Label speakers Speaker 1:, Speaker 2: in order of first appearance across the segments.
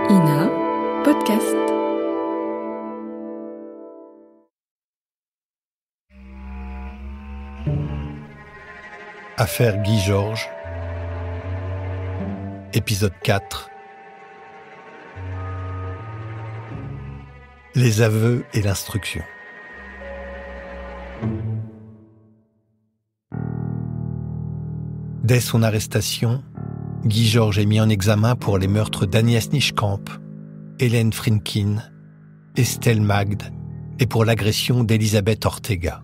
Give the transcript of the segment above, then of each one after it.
Speaker 1: INA Podcast.
Speaker 2: Affaire Guy Georges, épisode 4. Les aveux et l'instruction. Dès son arrestation, Guy Georges est mis en examen pour les meurtres d'Agnès Nieschkamp, Hélène Frinkin, Estelle Magde et pour l'agression d'Elisabeth Ortega.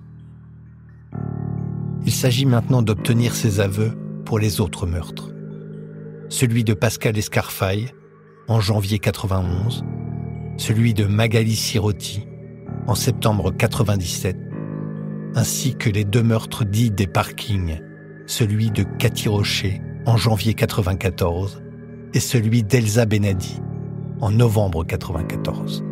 Speaker 2: Il s'agit maintenant d'obtenir ses aveux pour les autres meurtres. Celui de Pascal Escarfaille, en janvier 91, celui de Magali Sirotti, en septembre 97, ainsi que les deux meurtres dits des parkings, celui de Cathy Rocher, en janvier 94, et celui d'Elsa Benadi, en novembre 94.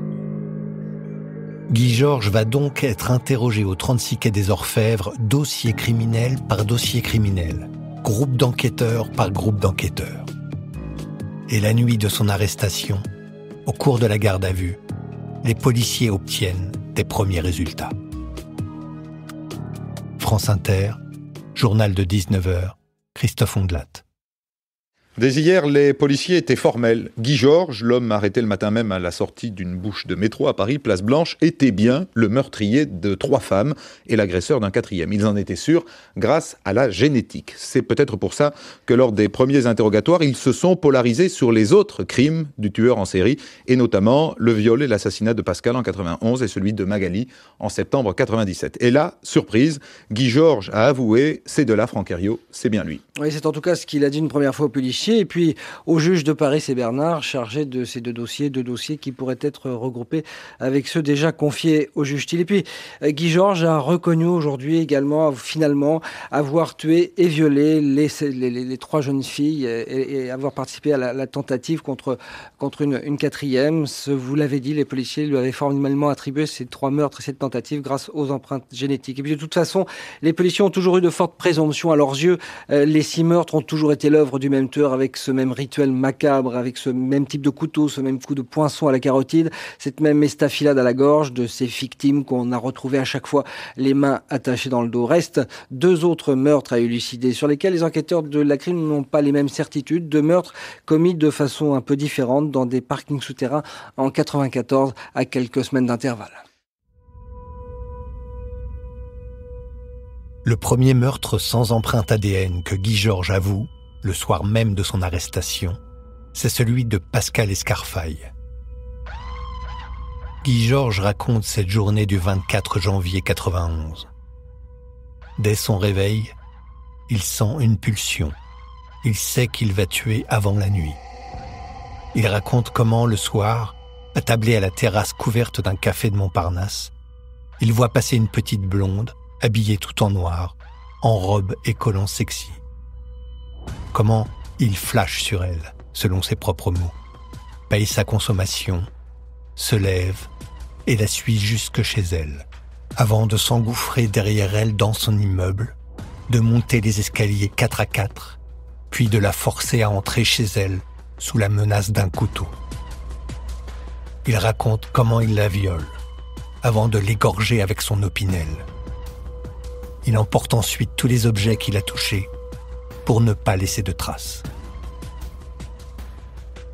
Speaker 2: Guy Georges va donc être interrogé au 36 quai des Orfèvres, dossier criminel par dossier criminel, groupe d'enquêteurs par groupe d'enquêteurs. Et la nuit de son arrestation, au cours de la garde à vue, les policiers obtiennent des premiers résultats. France Inter, journal de 19h, Christophe Ondelat.
Speaker 3: Dès hier, les policiers étaient formels. Guy Georges, l'homme arrêté le matin même à la sortie d'une bouche de métro à Paris, place Blanche, était bien le meurtrier de 3 femmes et l'agresseur d'un 4e. Ils en étaient sûrs grâce à la génétique. C'est peut-être pour ça que lors des premiers interrogatoires, ils se sont polarisés sur les autres crimes du tueur en série, et notamment le viol et l'assassinat de Pascal en 91 et celui de Magali en septembre 97. Et là, surprise, Guy Georges a avoué, c'est de là, Franck Herriot, c'est bien lui.
Speaker 4: Oui, c'est en tout cas ce qu'il a dit une première fois aux policiers. Et puis au juge de Paris, c'est Bernard, chargé de ces deux dossiers qui pourraient être regroupés avec ceux déjà confiés au juge Thiel. Et puis Guy Georges a reconnu aujourd'hui également, finalement, avoir tué et violé les 3 jeunes filles et avoir participé à la tentative contre une 4e. Vous l'avez dit, les policiers lui avaient formellement attribué ces 3 meurtres et cette tentative grâce aux empreintes génétiques. Et puis de toute façon, les policiers ont toujours eu de fortes présomptions à leurs yeux. Les 6 meurtres ont toujours été l'œuvre du même tueur, avec ce même rituel macabre, avec ce même type de couteau, ce même coup de poinçon à la carotide, cette même estafilade à la gorge de ces victimes qu'on a retrouvées à chaque fois les mains attachées dans le dos. Restent 2 autres meurtres à élucider sur lesquels les enquêteurs de la crime n'ont pas les mêmes certitudes. 2 meurtres commis de façon un peu différente dans des parkings souterrains en 94 à quelques semaines d'intervalle.
Speaker 2: Le premier meurtre sans empreinte ADN que Guy Georges avoue, le soir même de son arrestation, c'est celui de Pascal Escarfaille. Guy Georges raconte cette journée du 24 janvier 91. Dès son réveil, il sent une pulsion. Il sait qu'il va tuer avant la nuit. Il raconte comment, le soir, attablé à la terrasse couverte d'un café de Montparnasse, il voit passer une petite blonde, habillée tout en noir, en robe et collant sexy. Comment il flash sur elle, selon ses propres mots, paye sa consommation, se lève et la suit jusque chez elle, avant de s'engouffrer derrière elle dans son immeuble, de monter les escaliers 4 à 4, puis de la forcer à entrer chez elle sous la menace d'un couteau. Il raconte comment il la viole, avant de l'égorger avec son opinel. Il emporte ensuite tous les objets qu'il a touchés pour ne pas laisser de traces.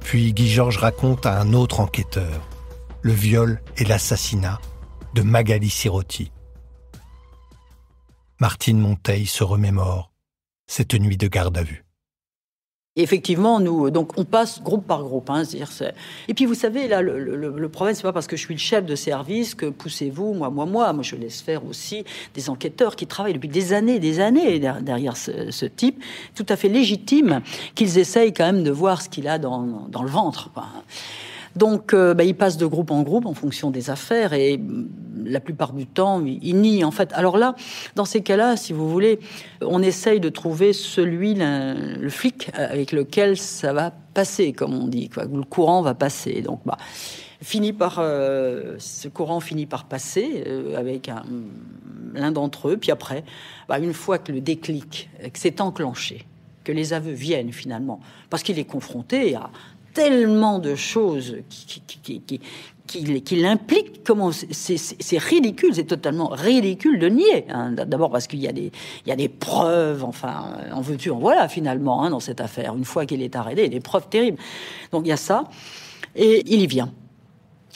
Speaker 2: Puis Guy Georges raconte à un autre enquêteur le viol et l'assassinat de Magali Sirotti. Martine Monteil se remémore cette nuit de garde à vue.
Speaker 5: Effectivement, nous, donc, on passe groupe par groupe. Et puis, vous savez, là, le problème, c'est pas parce que je suis le chef de service que poussez-vous, moi, je laisse faire aussi des enquêteurs qui travaillent depuis des années derrière ce type, tout à fait légitime qu'ils essayent quand même de voir ce qu'il a dans le ventre, quoi. Donc, il passe de groupe en groupe en fonction des affaires et la plupart du temps, il nie, en fait. Alors là, dans ces cas-là, si vous voulez, on essaye de trouver le flic avec lequel ça va passer, comme on dit, quoi, où le courant va passer. Donc, ce courant finit par passer avec l'un d'entre eux. Puis après, une fois que le déclic que s'est enclenché, que les aveux viennent finalement, parce qu'il est confronté à tellement de choses qui l'impliquent. Comment c'est ridicule, c'est totalement ridicule de nier. Hein. D'abord parce qu'il y a des preuves, enfin, en veux-tu, en voilà, finalement, hein, dans cette affaire. Une fois qu'il est arrêté, il y a des preuves terribles. Donc il y a ça, et il y vient.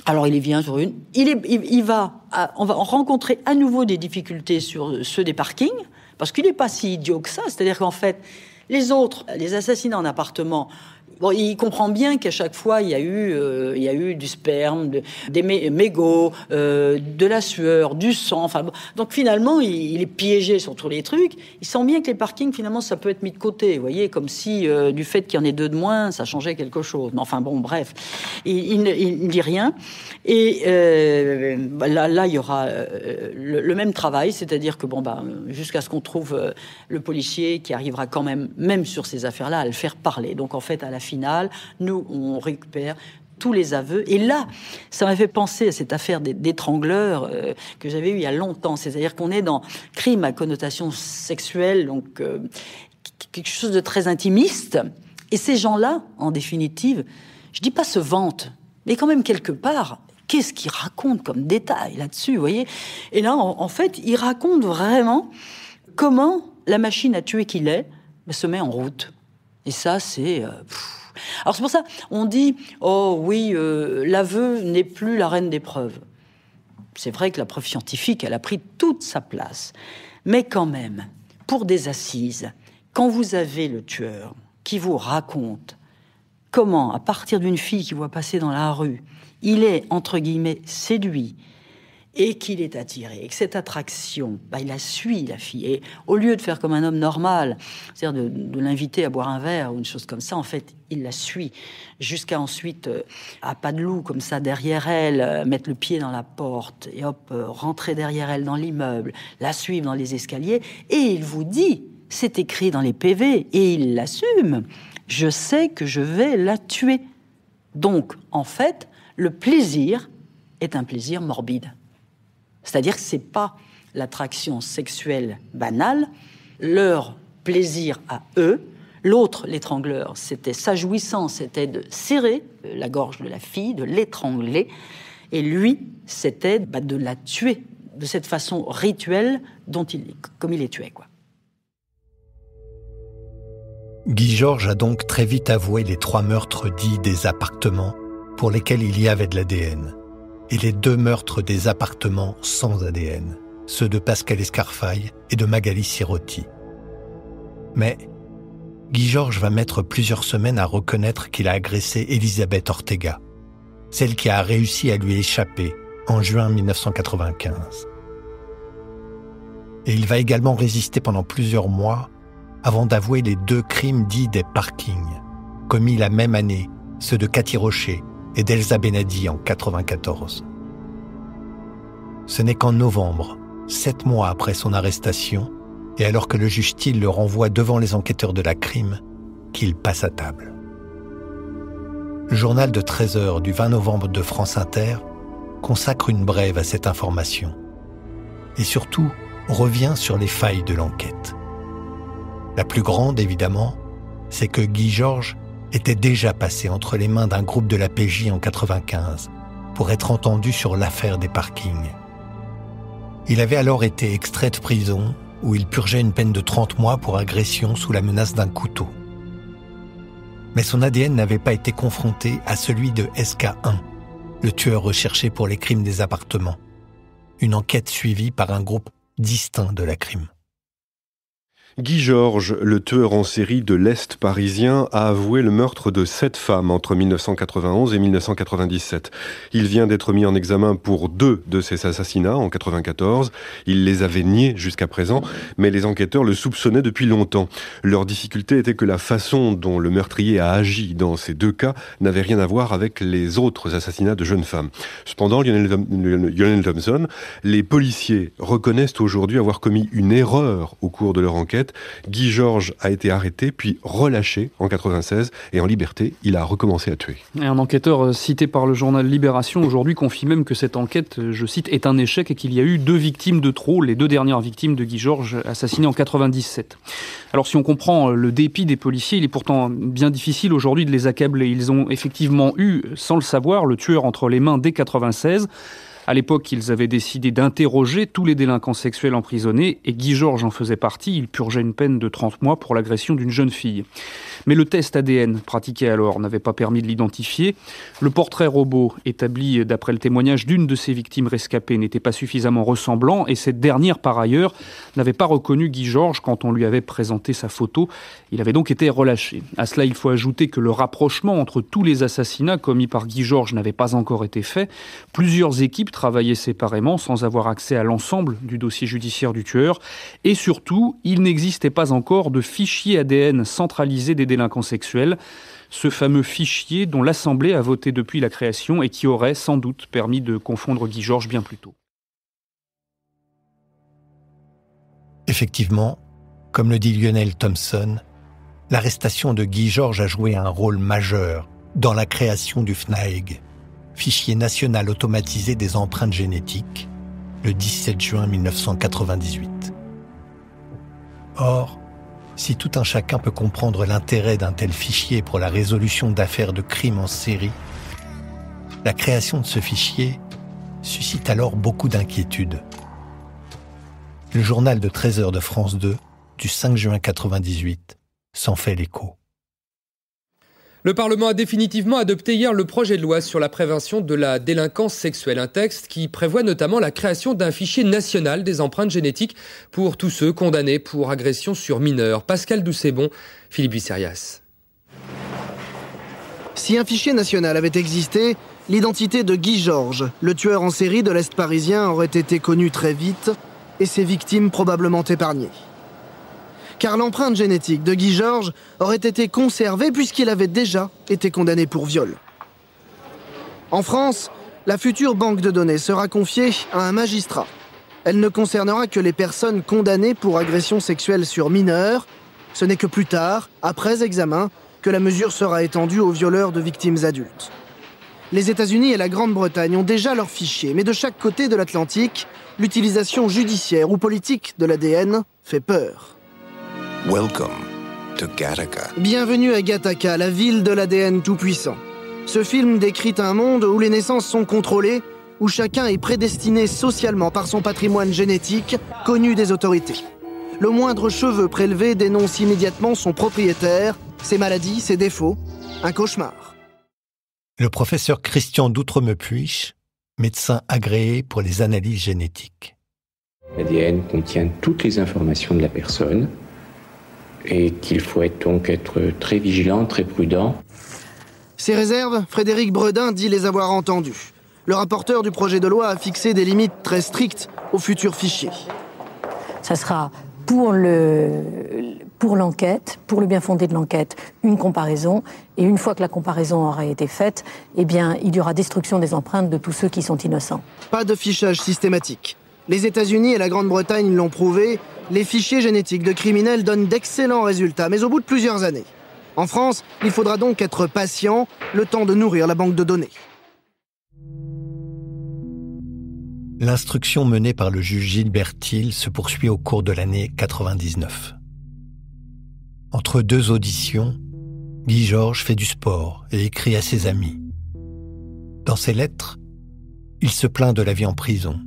Speaker 5: Alors il y vient sur une. On va rencontrer à nouveau des difficultés sur ceux des parkings, parce qu'il n'est pas si idiot que ça. C'est-à-dire qu'en fait, les assassinats en appartement. Bon, il comprend bien qu'à chaque fois, il y a eu du sperme, des mégots, de la sueur, du sang. Enfin, donc finalement, il est piégé sur tous les trucs. Il sent bien que les parkings, finalement, ça peut être mis de côté. Vous voyez, comme si du fait qu'il y en ait 2 de moins, ça changeait quelque chose. Mais enfin, bon, bref, il ne dit rien. Et là, il y aura le même travail, c'est-à-dire que jusqu'à ce qu'on trouve le policier qui arrivera quand même sur ces affaires-là, à le faire parler. Donc en fait, à la finale, nous, on récupère tous les aveux. Et là, ça m'a fait penser à cette affaire d'étrangleur que j'avais eue il y a longtemps. C'est-à-dire qu'on est dans crime à connotation sexuelle, donc quelque chose de très intimiste. Et ces gens-là, en définitive, je dis pas se vantent, mais quand même quelque part, qu'est-ce qu'ils racontent comme détail là-dessus, vous voyez ? Et là, en fait, ils racontent vraiment comment la machine à tuer qu'il est se met en route. Et ça, c'est... Alors c'est pour ça, on dit, oh oui, l'aveu n'est plus la reine des preuves. C'est vrai que la preuve scientifique, elle a pris toute sa place. Mais quand même, pour des assises, quand vous avez le tueur qui vous raconte comment, à partir d'une fille qu'il voit passer dans la rue, il est, entre guillemets, séduit, et qu'il est attiré, et que cette attraction, il la suit, la fille. Et au lieu de faire comme un homme normal, c'est-à-dire de l'inviter à boire un verre ou une chose comme ça, en fait, il la suit jusqu'à ensuite, à pas de loup, comme ça, derrière elle, mettre le pied dans la porte et hop, rentrer derrière elle dans l'immeuble, la suivre dans les escaliers. Et il vous dit, c'est écrit dans les PV, et il l'assume, je sais que je vais la tuer. Donc, en fait, le plaisir est un plaisir morbide. C'est-à-dire que c'est pas l'attraction sexuelle banale, leur plaisir à eux. L'autre, l'étrangleur, sa jouissance, c'était de serrer la gorge de la fille, de l'étrangler. Et lui, c'était de la tuer de cette façon rituelle comme il les tuait, quoi.
Speaker 2: Guy Georges a donc très vite avoué les 3 meurtres dits des appartements pour lesquels il y avait de l'ADN. Et les 2 meurtres des appartements sans ADN, ceux de Pascal Escarfaille et de Magali Sirotti. Mais Guy Georges va mettre plusieurs semaines à reconnaître qu'il a agressé Elisabeth Ortega, celle qui a réussi à lui échapper en juin 1995. Et il va également résister pendant plusieurs mois avant d'avouer les 2 crimes dits des parkings, commis la même année, ceux de Cathy Rocher et d'Elsa Benadi en 1994. Ce n'est qu'en novembre, 7 mois après son arrestation, et alors que le juge Thiel le renvoie devant les enquêteurs de la crime, qu'il passe à table. Le journal de 13h du 20 novembre de France Inter consacre une brève à cette information. Et surtout, revient sur les failles de l'enquête. La plus grande, évidemment, c'est que Guy Georges était déjà passé entre les mains d'un groupe de la PJ en 1995 pour être entendu sur l'affaire des parkings. Il avait alors été extrait de prison où il purgeait une peine de 30 mois pour agression sous la menace d'un couteau. Mais son ADN n'avait pas été confronté à celui de SK1, le tueur recherché pour les crimes des appartements. Une enquête suivie par un groupe distinct de la crime.
Speaker 6: Guy Georges, le tueur en série de l'Est parisien, a avoué le meurtre de 7 femmes entre 1991 et 1997. Il vient d'être mis en examen pour 2 de ces assassinats en 1994. Il les avait niés jusqu'à présent, mais les enquêteurs le soupçonnaient depuis longtemps. Leur difficulté était que la façon dont le meurtrier a agi dans ces 2 cas n'avait rien à voir avec les autres assassinats de jeunes femmes. Cependant, Lionel Thompson, les policiers reconnaissent aujourd'hui avoir commis une erreur au cours de leur enquête. l'enquête. Guy Georges a été arrêté, puis relâché en 96, et en liberté, il a recommencé à tuer.
Speaker 7: Et un enquêteur cité par le journal Libération aujourd'hui confie même que cette enquête, je cite, est un échec et qu'il y a eu 2 victimes de trop, les 2 dernières victimes de Guy Georges, assassinées en 97. Alors si on comprend le dépit des policiers, il est pourtant bien difficile aujourd'hui de les accabler. Ils ont effectivement eu, sans le savoir, le tueur entre les mains dès 96. À l'époque, ils avaient décidé d'interroger tous les délinquants sexuels emprisonnés et Guy Georges en faisait partie. Il purgeait une peine de 30 mois pour l'agression d'une jeune fille. Mais le test ADN pratiqué alors n'avait pas permis de l'identifier. Le portrait robot établi d'après le témoignage d'une de ses victimes rescapées n'était pas suffisamment ressemblant et cette dernière, par ailleurs, n'avait pas reconnu Guy Georges quand on lui avait présenté sa photo. Il avait donc été relâché. À cela, il faut ajouter que le rapprochement entre tous les assassinats commis par Guy Georges n'avait pas encore été fait. Plusieurs équipes travaillaient séparément sans avoir accès à l'ensemble du dossier judiciaire du tueur. Et surtout, il n'existait pas encore de fichier ADN centralisé des délinquants sexuels. Ce fameux fichier dont l'Assemblée a voté depuis la création et qui aurait sans doute permis de confondre Guy Georges bien plus tôt.
Speaker 2: Effectivement, comme le dit Lionel Thompson, l'arrestation de Guy Georges a joué un rôle majeur dans la création du FNAEG, Fichier national automatisé des empreintes génétiques, le 17 juin 1998. Or, si tout un chacun peut comprendre l'intérêt d'un tel fichier pour la résolution d'affaires de crimes en série, la création de ce fichier suscite alors beaucoup d'inquiétudes. Le journal de 13h de France 2, du 5 juin 1998, s'en fait l'écho.
Speaker 8: Le Parlement a définitivement adopté hier le projet de loi sur la prévention de la délinquance sexuelle, un texte qui prévoit notamment la création d'un fichier national des empreintes génétiques pour tous ceux condamnés pour agression sur mineurs. Pascal Doucet-Bon, Philippe Visserias.
Speaker 9: Si un fichier national avait existé, l'identité de Guy Georges, le tueur en série de l'Est parisien, aurait été connue très vite et ses victimes probablement épargnées. Car l'empreinte génétique de Guy Georges aurait été conservée puisqu'il avait déjà été condamné pour viol. En France, la future banque de données sera confiée à un magistrat. Elle ne concernera que les personnes condamnées pour agression sexuelle sur mineurs. Ce n'est que plus tard, après examen, que la mesure sera étendue aux violeurs de victimes adultes. Les États-Unis et la Grande-Bretagne ont déjà leurs fichiers, mais de chaque côté de l'Atlantique, l'utilisation judiciaire ou politique de l'ADN fait peur.
Speaker 10: Welcome to Gattaca.
Speaker 9: Bienvenue à Gattaca, la ville de l'ADN tout-puissant. Ce film décrit un monde où les naissances sont contrôlées, où chacun est prédestiné socialement par son patrimoine génétique, connu des autorités. Le moindre cheveu prélevé dénonce immédiatement son propriétaire, ses maladies, ses défauts. Un cauchemar.
Speaker 2: Le professeur Christian Doutremepuich, médecin agréé pour les analyses génétiques.
Speaker 11: L'ADN contient toutes les informations de la personne et qu'il faut donc être très vigilant, très prudent.
Speaker 9: Ces réserves, Frédéric Bredin dit les avoir entendues. Le rapporteur du projet de loi a fixé des limites très strictes au futur fichier.
Speaker 12: Ça sera pour l'enquête, pour le bien fondé de l'enquête, une comparaison. Et une fois que la comparaison aura été faite, eh bien, il y aura destruction des empreintes de tous ceux qui sont innocents.
Speaker 9: Pas de fichage systématique. Les États-Unis et la Grande-Bretagne l'ont prouvé, les fichiers génétiques de criminels donnent d'excellents résultats, mais au bout de plusieurs années. En France, il faudra donc être patient, le temps de nourrir la banque de données.
Speaker 2: L'instruction menée par le juge Gilbert Thiel se poursuit au cours de l'année 99. Entre 2 auditions, Guy Georges fait du sport et écrit à ses amis. Dans ses lettres, il se plaint de la vie en prison,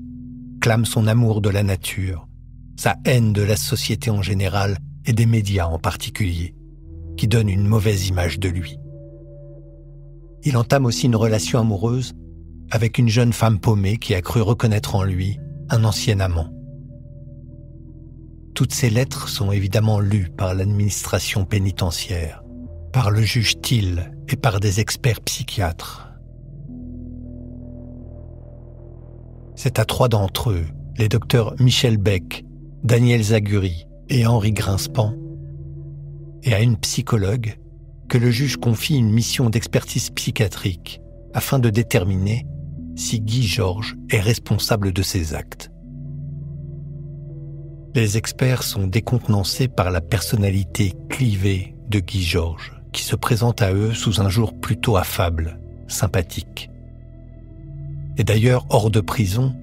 Speaker 2: clame son amour de la nature, sa haine de la société en général et des médias en particulier, qui donnent une mauvaise image de lui. Il entame aussi une relation amoureuse avec une jeune femme paumée qui a cru reconnaître en lui un ancien amant. Toutes ces lettres sont évidemment lues par l'administration pénitentiaire, par le juge Thiel et par des experts psychiatres. C'est à 3 d'entre eux, les docteurs Michel Beck, Daniel Zaguri et Henri Grinspan, et à une psychologue, que le juge confie une mission d'expertise psychiatrique afin de déterminer si Guy Georges est responsable de ses actes. Les experts sont décontenancés par la personnalité clivée de Guy Georges, qui se présente à eux sous un jour plutôt affable, sympathique. Et d'ailleurs, hors de prison,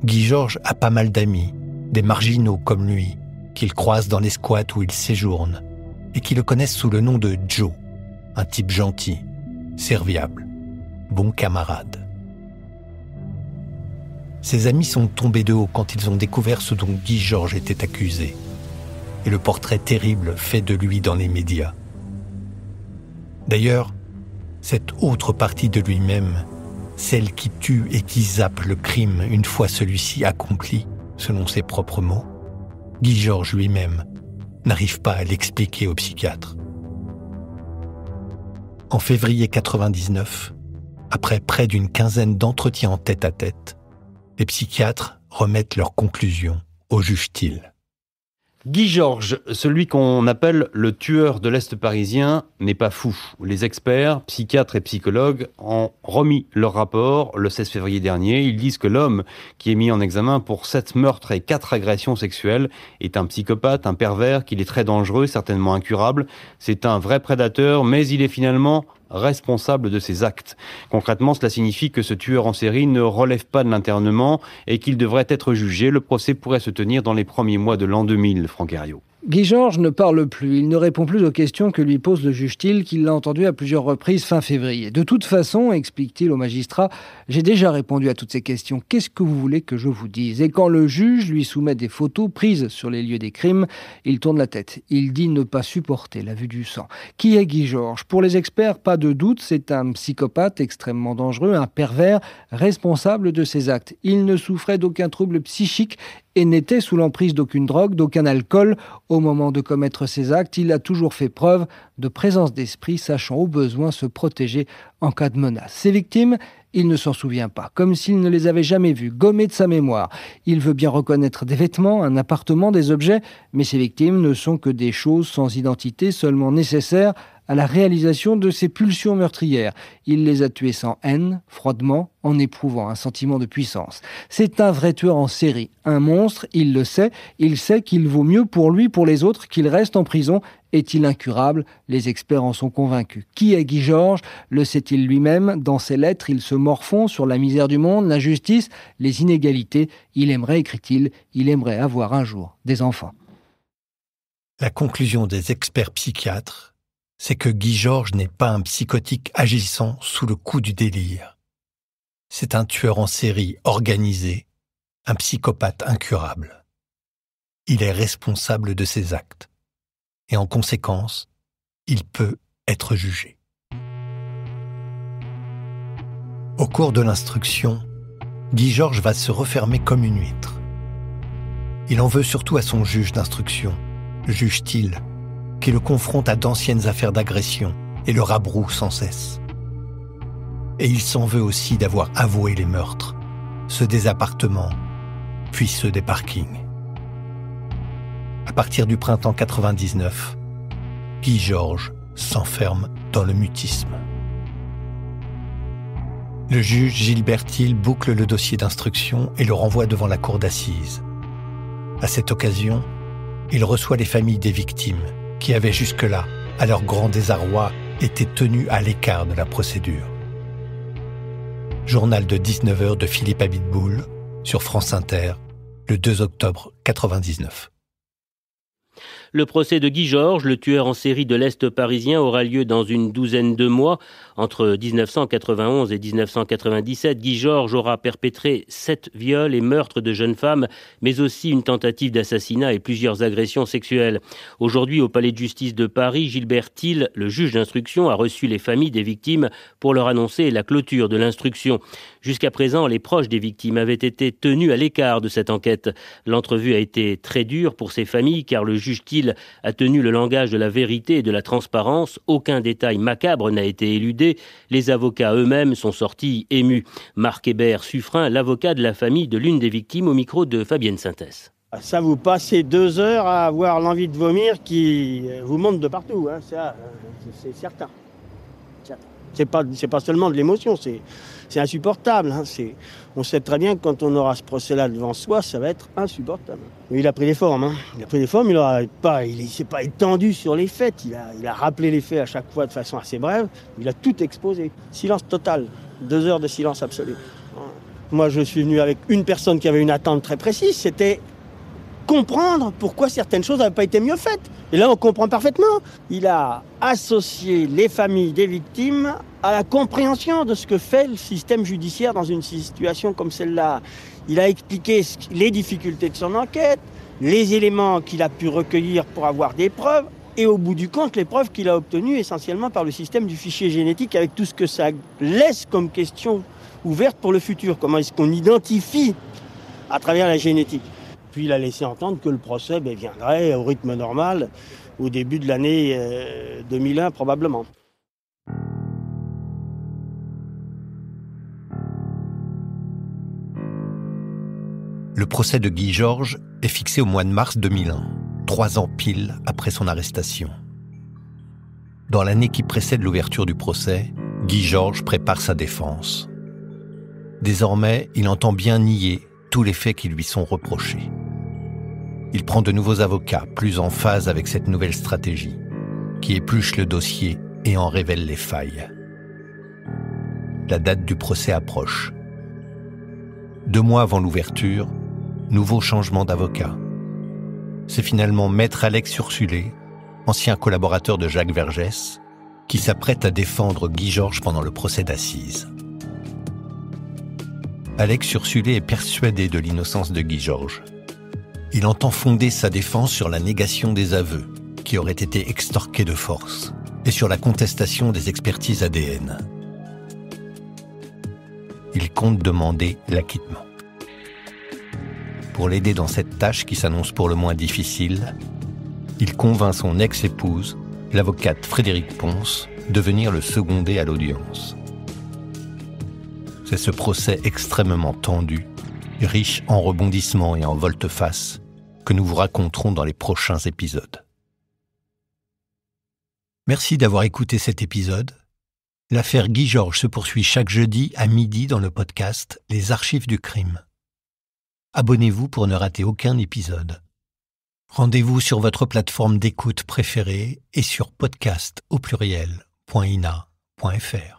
Speaker 2: Guy Georges a pas mal d'amis, des marginaux comme lui, qu'il croise dans les squats où il séjourne, et qui le connaissent sous le nom de Joe, un type gentil, serviable, bon camarade. Ses amis sont tombés de haut quand ils ont découvert ce dont Guy Georges était accusé, et le portrait terrible fait de lui dans les médias. D'ailleurs, cette autre partie de lui-même, celle qui tue et qui zappe le crime une fois celui-ci accompli, selon ses propres mots, Guy Georges lui-même n'arrive pas à l'expliquer au psychiatre. En février 1999, après près d'une quinzaine d'entretiens en tête-à-tête, les psychiatres remettent leurs conclusions au juge Thiel.
Speaker 13: Guy Georges, celui qu'on appelle le tueur de l'Est parisien, n'est pas fou. Les experts, psychiatres et psychologues ont remis leur rapport le 16 février dernier. Ils disent que l'homme qui est mis en examen pour 7 meurtres et 4 agressions sexuelles est un psychopathe, un pervers, qu'il est très dangereux, certainement incurable. C'est un vrai prédateur, mais il est finalement responsable de ses actes. Concrètement, cela signifie que ce tueur en série ne relève pas de l'internement et qu'il devrait être jugé. Le procès pourrait se tenir dans les premiers mois de l'an 2000, Franck Herriot.
Speaker 4: Guy Georges ne parle plus, il ne répond plus aux questions que lui pose le juge Thiel, qui l'a entendu à plusieurs reprises fin février. De toute façon, explique-t-il au magistrat, j'ai déjà répondu à toutes ces questions. Qu'est-ce que vous voulez que je vous dise ? Et quand le juge lui soumet des photos prises sur les lieux des crimes, il tourne la tête. Il dit ne pas supporter la vue du sang. Qui est Guy Georges ? Pour les experts, pas de doute, c'est un psychopathe extrêmement dangereux, un pervers responsable de ses actes. Il ne souffrait d'aucun trouble psychique et n'était sous l'emprise d'aucune drogue, d'aucun alcool. Au moment de commettre ses actes, il a toujours fait preuve de présence d'esprit, sachant au besoin se protéger en cas de menace. Ses victimes, il ne s'en souvient pas, comme s'il ne les avait jamais vues, gommées de sa mémoire. Il veut bien reconnaître des vêtements, un appartement, des objets, mais ses victimes ne sont que des choses sans identité, seulement nécessaires à la réalisation de ses pulsions meurtrières. Il les a tuées sans haine, froidement, en éprouvant un sentiment de puissance. C'est un vrai tueur en série, un monstre, il le sait. Il sait qu'il vaut mieux pour lui, pour les autres, qu'il reste en prison. Est-il incurable ? Les experts en sont convaincus. Qui est Guy Georges ? Le sait-il lui-même ? Dans ses lettres, il se morfond sur la misère du monde, l'injustice, les inégalités. Il aimerait, écrit-il, il aimerait avoir un jour des enfants.
Speaker 2: La conclusion des experts psychiatres, c'est que Guy Georges n'est pas un psychotique agissant sous le coup du délire. C'est un tueur en série organisé, un psychopathe incurable. Il est responsable de ses actes. Et en conséquence, il peut être jugé. Au cours de l'instruction, Guy Georges va se refermer comme une huître. Il en veut surtout à son juge d'instruction, le juge Thiel, qui le confronte à d'anciennes affaires d'agression et le rabroue sans cesse. Et il s'en veut aussi d'avoir avoué les meurtres, ceux des appartements, puis ceux des parkings. À partir du printemps 99, Guy Georges s'enferme dans le mutisme. Le juge Gilbert Thiel boucle le dossier d'instruction et le renvoie devant la cour d'assises. À cette occasion, il reçoit les familles des victimes, qui avaient jusque-là, à leur grand désarroi, été tenues à l'écart de la procédure. Journal de 19h de Philippe Abitboul, sur France Inter, le 2 octobre 1999.
Speaker 14: Le procès de Guy Georges, le tueur en série de l'Est parisien, aura lieu dans une douzaine de mois. Entre 1991 et 1997, Guy Georges aura perpétré 7 viols et meurtres de jeunes femmes, mais aussi une tentative d'assassinat et plusieurs agressions sexuelles. Aujourd'hui, au palais de justice de Paris, Gilbert Thiel, le juge d'instruction, a reçu les familles des victimes pour leur annoncer la clôture de l'instruction. Jusqu'à présent, les proches des victimes avaient été tenus à l'écart de cette enquête. L'entrevue a été très dure pour ces familles, car le juge Thiel a tenu le langage de la vérité et de la transparence. Aucun détail macabre n'a été éludé. Les avocats eux-mêmes sont sortis émus. Marc Hébert-Suffren, l'avocat de la famille de l'une des victimes, au micro de Fabienne Sintès.
Speaker 15: Ça vous passez 2 heures à avoir l'envie de vomir qui vous monte de partout, hein, ça, c'est certain. C'est pas seulement de l'émotion, c'est insupportable. Hein. On sait très bien que quand on aura ce procès-là devant soi, ça va être insupportable. Mais il a pris les formes. Hein. Il a pris les formes, il s'est pas étendu sur les faits. Il a rappelé les faits à chaque fois de façon assez brève. Il a tout exposé. Silence total. 2 heures de silence absolu. Moi, je suis venu avec une personne qui avait une attente très précise. C'était comprendre pourquoi certaines choses n'avaient pas été mieux faites. Et là, on comprend parfaitement. Il a associé les familles des victimes à la compréhension de ce que fait le système judiciaire dans une situation comme celle-là. Il a expliqué les difficultés de son enquête, les éléments qu'il a pu recueillir pour avoir des preuves, et au bout du compte, les preuves qu'il a obtenues essentiellement par le système du fichier génétique, avec tout ce que ça laisse comme question ouverte pour le futur. Comment est-ce qu'on identifie à travers la génétique ? Puis il a laissé entendre que le procès viendrait au rythme normal au début de l'année 2001 probablement.
Speaker 2: Le procès de Guy Georges est fixé au mois de mars 2001, 3 ans pile après son arrestation. Dans l'année qui précède l'ouverture du procès, Guy Georges prépare sa défense. Désormais, il entend bien nier tous les faits qui lui sont reprochés. Il prend de nouveaux avocats, plus en phase avec cette nouvelle stratégie, qui épluche le dossier et en révèle les failles. La date du procès approche. 2 mois avant l'ouverture, nouveau changement d'avocat. C'est finalement Maître Alex Ursulé, ancien collaborateur de Jacques Vergès, qui s'apprête à défendre Guy Georges pendant le procès d'assises. Alex Ursulé est persuadé de l'innocence de Guy Georges. Il entend fonder sa défense sur la négation des aveux, qui auraient été extorqués de force, et sur la contestation des expertises ADN. Il compte demander l'acquittement. Pour l'aider dans cette tâche qui s'annonce pour le moins difficile, il convainc son ex-épouse, l'avocate Frédérique Ponce, de venir le seconder à l'audience. C'est ce procès extrêmement tendu, riche en rebondissements et en volte-face, que nous vous raconterons dans les prochains épisodes. Merci d'avoir écouté cet épisode. L'affaire Guy Georges se poursuit chaque jeudi à midi dans le podcast Les Archives du crime. Abonnez-vous pour ne rater aucun épisode. Rendez-vous sur votre plateforme d'écoute préférée et sur podcast.ina.fr.